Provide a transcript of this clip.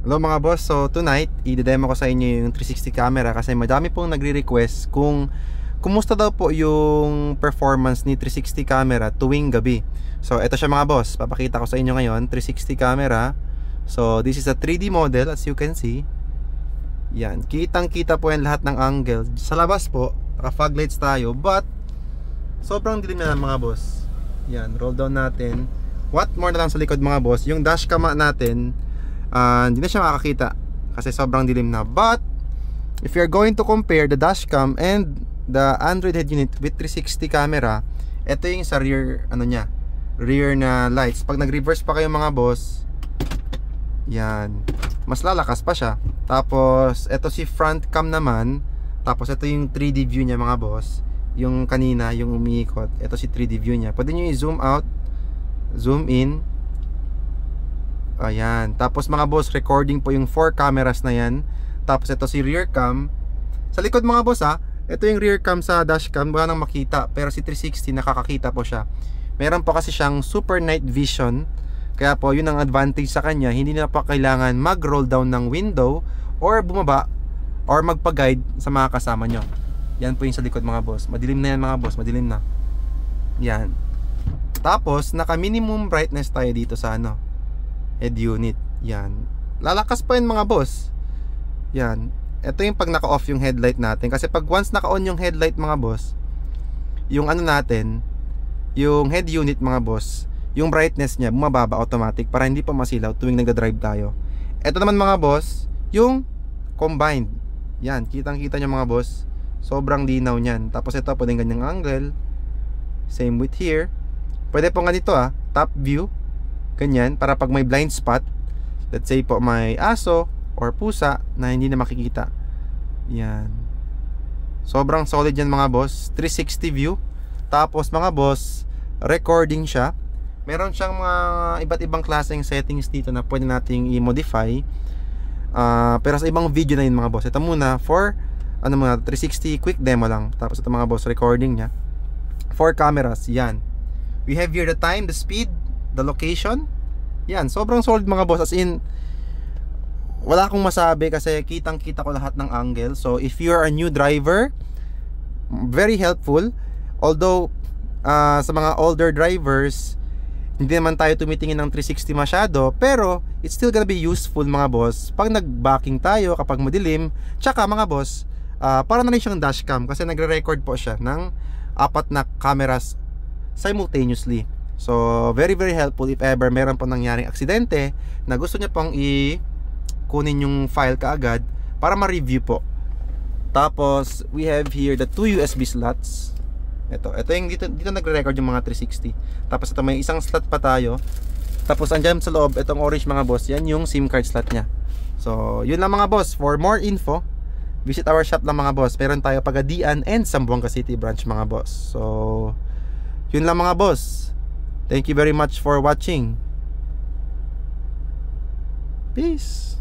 Hello mga boss, so tonight i-demo ko sa inyo yung 360 camera kasi madami pong nagre-request kung kumusta daw po yung performance ni 360 camera tuwing gabi. So eto siya mga boss, papakita ko sa inyo ngayon 360 camera. So this is a 3D model as you can see. Yan, kitang kita po yan lahat ng angle. Sa labas po, naka-fog lights tayo, but sobrang dilim na mga boss. Yan, roll down natin. What more na lang sa likod mga boss, yung dashcam natin hindi na siya makakita kasi sobrang dilim na. But if you're going to compare the dashcam and the Android head unit with 360 camera, ito yung sa rear niya, rear na lights. Pag nag-reverse pa kayo mga boss, yan, mas lalakas pa siya. Tapos ito si front cam naman. Tapos ito yung 3D view niya mga boss. Yung kanina, yung umiikot, ito si 3D view niya. Pwede nyo i-zoom out, zoom in. Ayan, tapos mga boss, recording po yung 4 cameras na yan. Tapos ito si rear cam. Sa likod mga boss ito yung rear cam sa dashcam, wala nang makita. Pero si 360 nakakakita po siya. Meron po kasi siyang super night vision. Kaya po yun ang advantage sa kanya. Hindi na pa kailangan mag-roll down ng window or bumaba or magpa-guide sa mga kasama nyo. Yan po yung sa likod mga boss. Madilim na yan mga boss, madilim na. Yan. Tapos naka minimum brightness tayo dito sa head unit. Yan. Lalakas pa yun mga boss. Yan. Ito yung pag naka-off yung headlight natin. Kasi pag once naka-on yung headlight mga boss, yung natin, yung head unit mga boss, yung brightness niya bumababa automatic para hindi pa masilaw tuwing nagda-drive tayo. Ito naman mga boss, yung combined. Yan. Kitang-kita nyo mga boss. Sobrang linaw niyan. Tapos ito, pwedeng ganyang angle. Same with here. Pwede po ganito top view. Ganyan, para pag may blind spot, let's say po may aso or pusa na hindi na makikita. Yan. Sobrang solid yan mga boss. 360 view. Tapos mga boss, recording siya. Meron siyang mga iba't ibang klaseng settings dito na pwede nating i-modify. Pero sa ibang video na yun mga boss. Ito muna for 360 quick demo lang. Tapos ito mga boss, recording niya. 4 cameras, yan. We have here the time, the speed, the location. Yan, sobrang solid mga boss. As in, wala akong masabi kasi kitang-kita ko lahat ng angle. So if you're a new driver, very helpful. Although sa mga older drivers, hindi naman tayo tumitingin ng 360 masyado, pero it's still gonna be useful mga boss pag nag-backing tayo kapag madilim. Tsaka mga boss, para na rin siyang dashcam kasi nagre-record po siya ng 4 na cameras simultaneously. So very very helpful if ever meron po nangyaring aksidente na gusto niya pong kunin yung file kaagad para ma-review po. Tapos we have here the 2 USB slots. Ito yung dito nagre-record yung mga 360. Tapos ito may isang slot pa tayo. Tapos andyan sa loob itong orange mga boss, yan yung SIM card slot niya. So yun lang mga boss. For more info, visit our shop lang mga boss. Meron tayo Pagadian and Zamboanga City branch mga boss. So yun lang mga boss. Thank you very much for watching. Peace.